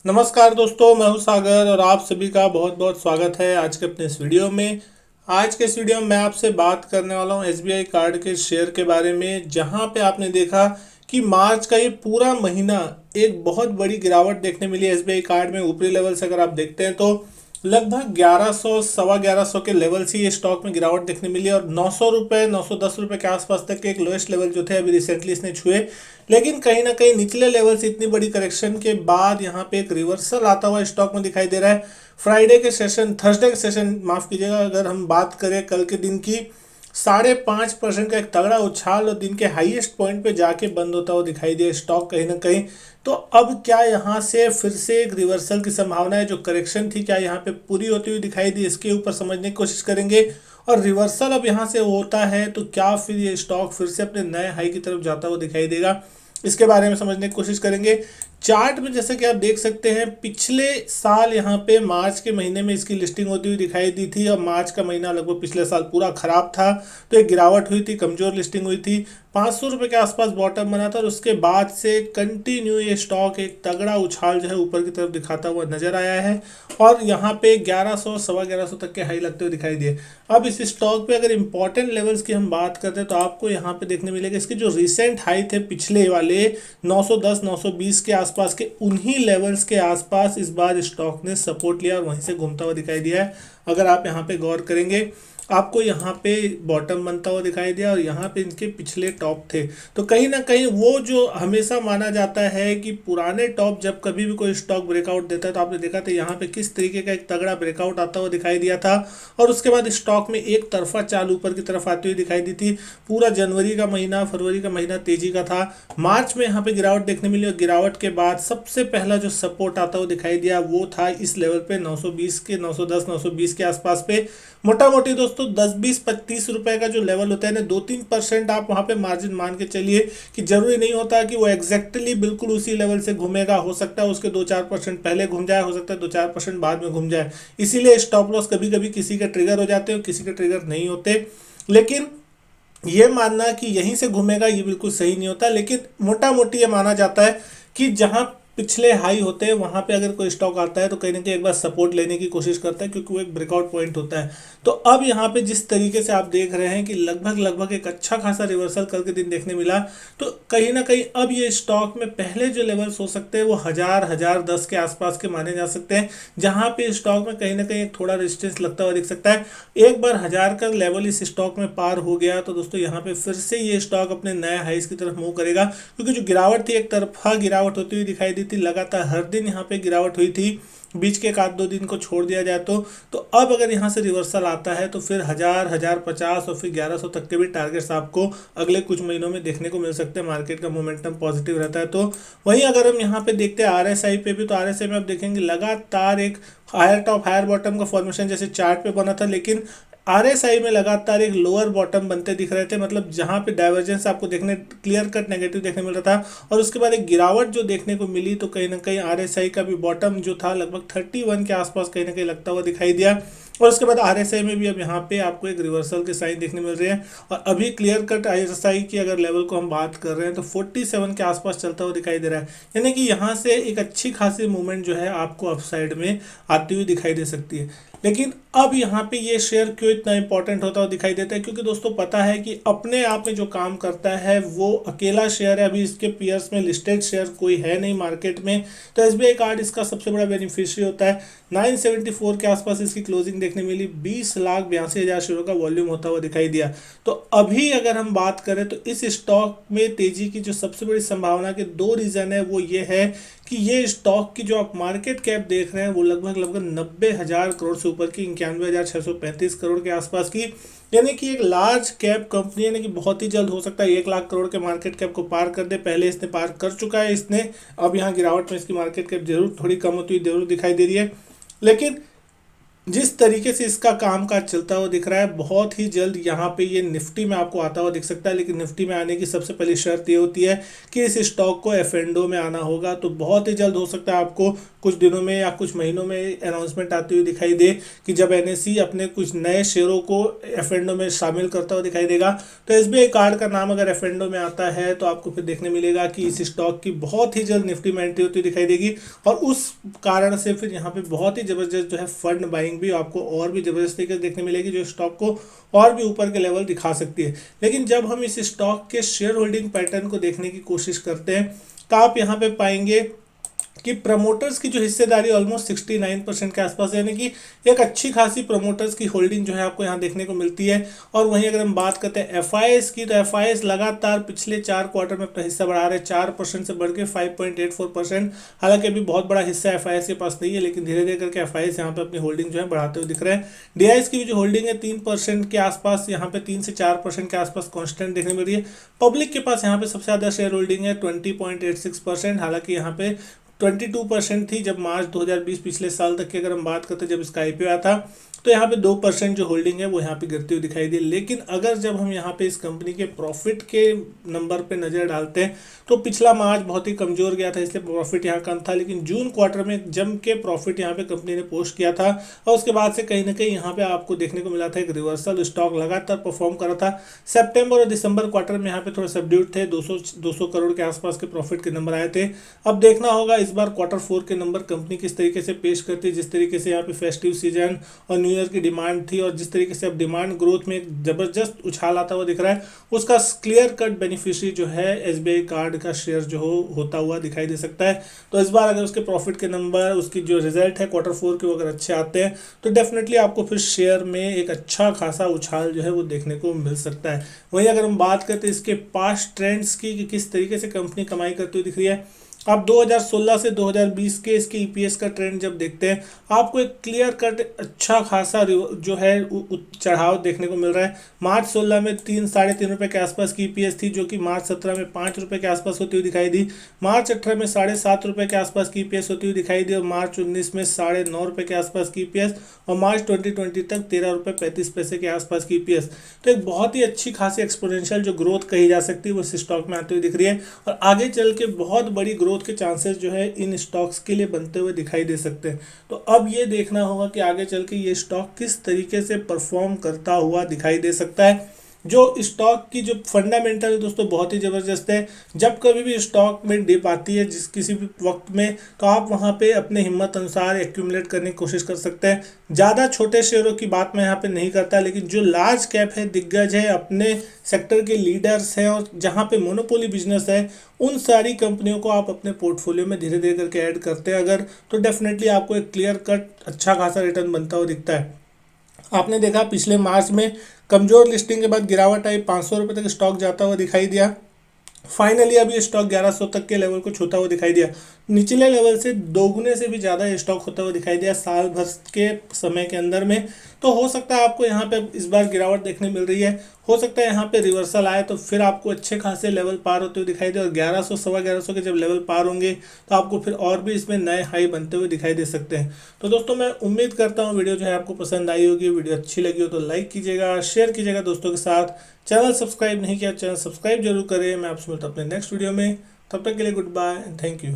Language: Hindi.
नमस्कार दोस्तों, मैं हूं सागर और आप सभी का बहुत बहुत स्वागत है आज के अपने इस वीडियो में। आज के इस वीडियो में मैं आपसे बात करने वाला हूं एसबीआई कार्ड के शेयर के बारे में, जहां पे आपने देखा कि मार्च का ये पूरा महीना एक बहुत बड़ी गिरावट देखने मिली एसबीआई कार्ड में। ऊपरी लेवल से अगर आप देखते हैं तो लगभग 1100 सवा 1100 के लेवल से ये स्टॉक में गिरावट देखने मिली और 900 रुपये 910 रुपये के आसपास तक के एक लोएस्ट लेवल जो थे अभी रिसेंटली इसने छुए। लेकिन कहीं ना कहीं निचले लेवल से इतनी बड़ी करेक्शन के बाद यहाँ पे एक रिवर्सल आता हुआ स्टॉक में दिखाई दे रहा है। फ्राइडे के सेशन थर्सडे के सेशन माफ कीजिएगा, अगर हम बात करें कल के दिन की, 5.5% का एक तगड़ा उछाल और दिन के हाईएस्ट पॉइंट पे जाके बंद होता हुआ दिखाई दिया स्टॉक कहीं ना कहीं। तो अब क्या यहाँ से फिर से एक रिवर्सल की संभावना है? जो करेक्शन थी क्या यहाँ पे पूरी होती हुई दिखाई दी? इसके ऊपर समझने की कोशिश करेंगे। और रिवर्सल अब यहाँ से होता है तो क्या फिर ये स्टॉक फिर से अपने नए हाई की तरफ जाता हुआ दिखाई देगा? इसके बारे में समझने की कोशिश करेंगे। चार्ट में जैसे कि आप देख सकते हैं, पिछले साल यहाँ पे मार्च के महीने में इसकी लिस्टिंग होती हुई दिखाई दी थी और मार्च का महीना लगभग पिछले साल पूरा खराब था, तो एक गिरावट हुई थी, कमजोर लिस्टिंग हुई थी। 500 रुपये के आसपास बॉटम बना था और उसके बाद से कंटिन्यू ये स्टॉक एक तगड़ा उछाल जो है ऊपर की तरफ दिखाता हुआ नजर आया है और यहाँ पे 1100 सवा 1100 तक के हाई लगते हुए दिखाई दिए। अब इस स्टॉक पे अगर इंपॉर्टेंट लेवल्स की हम बात करते हैं तो आपको यहाँ पे देखने मिलेगा इसके जो रिसेंट हाई थे पिछले वाले 910 920 के आसपास के, उन्हीं लेवल्स के आसपास इस बार स्टॉक ने सपोर्ट लिया और वहीं से घूमता हुआ दिखाई दिया है। अगर आप यहाँ पे गौर करेंगे आपको यहाँ पे बॉटम बनता हुआ दिखाई दिया और यहाँ पे इनके पिछले टॉप थे। तो कहीं ना कहीं वो जो हमेशा माना जाता है कि पुराने टॉप जब कभी भी कोई स्टॉक ब्रेकआउट देता है, तो आपने देखा था यहाँ पे किस तरीके का एक तगड़ा ब्रेकआउट आता हुआ दिखाई दिया था और उसके बाद स्टॉक में एक तरफा चाल ऊपर की तरफ आती हुई दिखाई दी थी। पूरा जनवरी का महीना फरवरी का महीना तेजी का था। मार्च में यहाँ पे गिरावट देखने मिली और गिरावट के बाद सबसे पहला जो सपोर्ट आता हुआ दिखाई दिया वो था इस लेवल पे 920 के 910 920 के आसपास पे। मोटा मोटी दोस्तों 10 20 25 रुपए का जो लेवल होता है ना, 2-3% आप वहां पे मार्जिन मान के चलिए कि जरूरी नहीं होता कि वो एग्जैक्टली बिल्कुल उसी लेवल से घूमेगा। हो सकता है उसके 2-4% पहले घूम जाए, हो सकता है 2-4% बाद में घूम जाए। इसीलिए स्टॉप लॉस कभी कभी किसी के ट्रिगर हो जाते हैं और किसी के ट्रिगर नहीं होते। लेकिन ये मानना कि यहीं से घूमेगा ये बिल्कुल सही नहीं होता। लेकिन मोटा मोटी ये माना जाता है कि जहां पिछले हाई होते हैं वहां पे अगर कोई स्टॉक आता है तो कहीं ना कहीं एक बार सपोर्ट लेने की कोशिश करता है, क्योंकि वो एक ब्रेकआउट पॉइंट होता है। तो अब यहाँ पे जिस तरीके से आप देख रहे हैं कि लगभग लगभग एक अच्छा खासा रिवर्सल कल के दिन देखने मिला, तो कहीं ना कहीं अब ये स्टॉक में पहले जो लेवल्स हो सकते हैं वो 1010 के आसपास के माने जा सकते हैं, जहां पे स्टॉक में कहीं ना कहीं एक थोड़ा रेजिस्टेंस लगता हुआ दिख सकता है। एक बार 1000 का लेवल इस स्टॉक में पार हो गया तो दोस्तों यहाँ पे फिर से ये स्टॉक अपने नए हाइस की तरफ मूव करेगा, क्योंकि जो गिरावट थी एक तरफा गिरावट होती हुई दिखाई दी थी, लगातार हर दिन यहाँ पे गिरावट हुई थी, बीच के एक आध दो दिन को छोड़ दिया जाए तो अब अगर यहाँ से रिवर्सल आता है तो फिर 1050 और फिर 1100 तक के भी टारगेट्स आपको अगले कुछ महीनों में देखने को मिल सकते हैं। मार्केट का मोमेंटम पॉजिटिव रहता है। तो वहीं अगर हम यहाँ पे देखते हैं आरएसआई पे भी, तो आरएसआई में आप देखेंगे लगातार एक हायर टॉप हायर बॉटम का फॉर्मेशन जैसे चार्ट पे बना था, लेकिन आरएसआई में लगातार एक लोअर बॉटम बनते दिख रहे थे, मतलब जहां पे डाइवर्जेंस आपको देखने क्लियर कट नेगेटिव देखने मिल रहा था और उसके बाद एक गिरावट जो देखने को मिली, तो कहीं ना कहीं आरएसआई का भी बॉटम जो था लगभग 31 के आसपास कहीं ना कहीं लगता हुआ दिखाई दिया। और उसके बाद आरएसआई में भी अब यहाँ पे आपको एक रिवर्सल के साइन देखने मिल रहे हैं और अभी क्लियर कट आरएसआई की अगर लेवल को हम बात कर रहे हैं तो 47 के आसपास चलता हुआ दिखाई दे रहा है। यानी कि यहाँ से एक अच्छी खासी मूवमेंट जो है आपको अपसाइड में आती हुई दिखाई दे सकती है। लेकिन अब यहाँ पे ये शेयर क्यों इतना इंपॉर्टेंट होता हुआ दिखाई देता है? क्योंकि दोस्तों पता है कि अपने आप में जो काम करता है वो अकेला शेयर है। अभी इसके पीयर्स में लिस्टेड शेयर कोई है नहीं मार्केट में, तो एसबीआई कार्ड इसका सबसे बड़ा बेनिफिशियरी होता है। 974 के आसपास इसकी क्लोजिंग देखने मिली, 20,82,000 शेयरों का वॉल्यूम होता हुआ दिखाई दिया। तो अभी अगर हम बात करें तो इस स्टॉक में तेजी की जो सबसे बड़ी संभावना के दो रीजन है, वो ये है कि ये स्टॉक की जो आप मार्केट कैप देख रहे हैं वो लगभग लगभग 90,000 करोड़ से ऊपर की, 91,635 करोड़ के आसपास की, यानी कि एक लार्ज कैप कंपनी, यानी कि बहुत ही जल्द हो सकता है 1 लाख करोड़ के मार्केट कैप को पार कर दे। पहले इसने पार कर चुका है इसने, अब यहाँ गिरावट में इसकी मार्केट कैप जरूर थोड़ी कम होती हुई जरूर दिखाई दे रही है। लेकिन जिस तरीके से इसका कामकाज चलता हुआ दिख रहा है, बहुत ही जल्द यहाँ पे ये निफ्टी में आपको आता हुआ दिख सकता है। लेकिन निफ्टी में आने की सबसे पहली शर्त ये होती है कि इस स्टॉक को एफ&ओ में आना होगा। तो बहुत ही जल्द हो सकता है आपको कुछ दिनों में या कुछ महीनों में अनाउंसमेंट आती हुई दिखाई दे कि जब एनएसई अपने कुछ नए शेयरों को एफ&ओ में शामिल करता हुआ दिखाई देगा। तो एसबीआई कार्ड का नाम अगर एफ&ओ में आता है तो आपको फिर देखने मिलेगा कि इस स्टॉक की बहुत ही जल्द निफ्टी में एंट्री होती दिखाई देगी, और उस कारण से फिर यहाँ पे बहुत ही जबरदस्त जो है फंड बाइंग भी आपको और भी जबरदस्त तरीके से देखने मिलेगी, जो स्टॉक को और भी ऊपर के लेवल दिखा सकती है। लेकिन जब हम इस स्टॉक के शेयर होल्डिंग पैटर्न को देखने की कोशिश करते हैं तो आप यहाँ पे पाएंगे कि प्रमोटर्स की जो हिस्सेदारी ऑलमोस्ट 69% के आसपास है, यानी कि एक अच्छी खासी प्रमोटर्स की होल्डिंग जो है आपको यहाँ देखने को मिलती है। और वहीं अगर हम बात करते हैं एफआईएस की, तो एफआईएस लगातार पिछले 4 क्वार्टर में अपना हिस्सा बढ़ा रहे हैं, 4% से बढ़ के 5.84%। हालांकि अभी बहुत बड़ा हिस्सा एफआईएस के पास नहीं है, लेकिन धीरे धीरे करके एफआईएस यहाँ पे अपनी होल्डिंग जो है बढ़ाते हुए दिख रहे हैं। डीआईएस की भी जो होल्डिंग है 3% के आसपास, यहाँ पे 3 से 4% के आसपास कॉन्स्टेंट देखने मिल रही है। पब्लिक के पास यहाँ पे सबसे ज़्यादा शेयर होल्डिंग है 20.86%। हालांकि यहाँ पे 22% थी जब मार्च 2020 पिछले साल तक की अगर हम बात करते हैं, जब इसका आईपीओ आया था, तो यहाँ पे 2% जो होल्डिंग है वो यहाँ पे गिरती हुई दिखाई दी। लेकिन अगर जब हम यहाँ पे इस कंपनी के प्रॉफिट के नंबर पे नज़र डालते हैं तो पिछला मार्च बहुत ही कमज़ोर गया था, इसलिए प्रॉफिट यहाँ कम था। लेकिन जून क्वार्टर में जम के प्रॉफिट यहाँ पे कंपनी ने पोस्ट किया था, और उसके बाद से कहीं ना कहीं यहाँ पे आपको देखने को मिला था एक रिवर्सल। स्टॉक लगातार परफॉर्म कर रहा था। सितंबर और दिसंबर क्वार्टर में यहाँ पे थोड़ा सबड्यूड थे, 200 करोड़ के आसपास के प्रॉफिट के नंबर आए थे। अब देखना होगा इस बार Q4 के नंबर कंपनी किस तरीके से पेश करती है। जिस तरीके से यहाँ पे फेस्टिव सीजन और न्यू ईयर की डिमांड थी, और जिस तरीके से अब डिमांड ग्रोथ में एक जबरदस्त उछाल आता हुआ दिख रहा है, उसका क्लियर कट बेनिफिशियरी जो है एसबीआई कार्ड का शेयर जो होता हुआ दिखाई दे सकता है। तो इस बार अगर उसके प्रॉफिट के नंबर, उसकी जो रिजल्ट है Q4 के वो अगर अच्छे आते हैं तो डेफिनेटली आपको फिर शेयर में एक अच्छा खासा उछाल जो है वो देखने को मिल सकता है। वहीं अगर हम बात करते हैं इसके पास्ट ट्रेंड्स की कि किस तरीके से कंपनी कमाई करती हुई दिख रही है, आप 2016 से 2020 के इसके ईपीएस का ट्रेंड जब देखते हैं, आपको एक क्लियर कट अच्छा खासा जो है चढ़ाव देखने को मिल रहा है। मार्च 16 में 3-3.5 रुपये के आसपास की ईपीएस थी, जो कि मार्च 17 में 5 रुपये के आसपास होती हुई दिखाई दी। मार्च 18 में 7.5 रुपये के आसपास की ईपीएस होती हुई दिखाई दी, और मार्च 19 में 9.5 रुपये के आसपास की ईपीएस, और मार्च 2020 तक 13.35 रुपये के आसपास की ईपीएस। तो एक बहुत ही अच्छी खासी एक्सपोनेंशियल जो ग्रोथ कही जा सकती है वो इस स्टॉक में आती हुई दिख रही है, और आगे चल के बहुत बड़ी ग्रोथ के चांसेस जो है इन स्टॉक्स के लिए बनते हुए दिखाई दे सकते हैं। तो अब ये देखना होगा कि आगे चल के ये स्टॉक किस तरीके से परफॉर्म करता हुआ दिखाई दे सकता है। जो स्टॉक की जो फंडामेंटल है दोस्तों बहुत ही ज़बरदस्त है। जब कभी भी स्टॉक में डिप आती है जिस किसी भी वक्त में, तो आप वहाँ पे अपने हिम्मत अनुसार एक्यूमुलेट करने की कोशिश कर सकते हैं। ज़्यादा छोटे शेयरों की बात मैं यहाँ पे नहीं करता, लेकिन जो लार्ज कैप है, दिग्गज है, अपने सेक्टर के लीडर्स हैं, और जहाँ पे मोनोपोली बिजनेस है, उन सारी कंपनियों को आप अपने पोर्टफोलियो में धीरे धीरे करके ऐड करते हैं अगर, तो डेफिनेटली आपको एक क्लियर कट अच्छा खासा रिटर्न बनता हुआ दिखता है। आपने देखा पिछले मार्च में कमजोर लिस्टिंग के बाद गिरावट आई, 500 रुपये तक स्टॉक जाता हुआ दिखाई दिया। फाइनली अभी स्टॉक 1100 तक के लेवल को छूता हुआ दिखाई दिया। निचले लेवल से दोगुने से भी ज़्यादा स्टॉक होता हुआ दिखाई दिया साल भर के समय के अंदर में। तो हो सकता है आपको यहाँ पे इस बार गिरावट देखने मिल रही है, हो सकता है यहाँ पे रिवर्सल आए तो फिर आपको अच्छे खासे लेवल पार होते हुए दिखाई दे, और 1100 1150 के जब लेवल पार होंगे तो आपको फिर और भी इसमें नए हाई बनते हुए दिखाई दे सकते हैं। तो दोस्तों मैं उम्मीद करता हूँ वीडियो जो है आपको पसंद आई होगी। वीडियो अच्छी लगी हो तो लाइक कीजिएगा, शेयर कीजिएगा दोस्तों के साथ। चैनल सब्सक्राइब नहीं किया, चैनल सब्सक्राइब जरूर करें। मैं आपसे मिलता हूँ अपने नेक्स्ट वीडियो में, तब तक के लिए goodbye and thank you.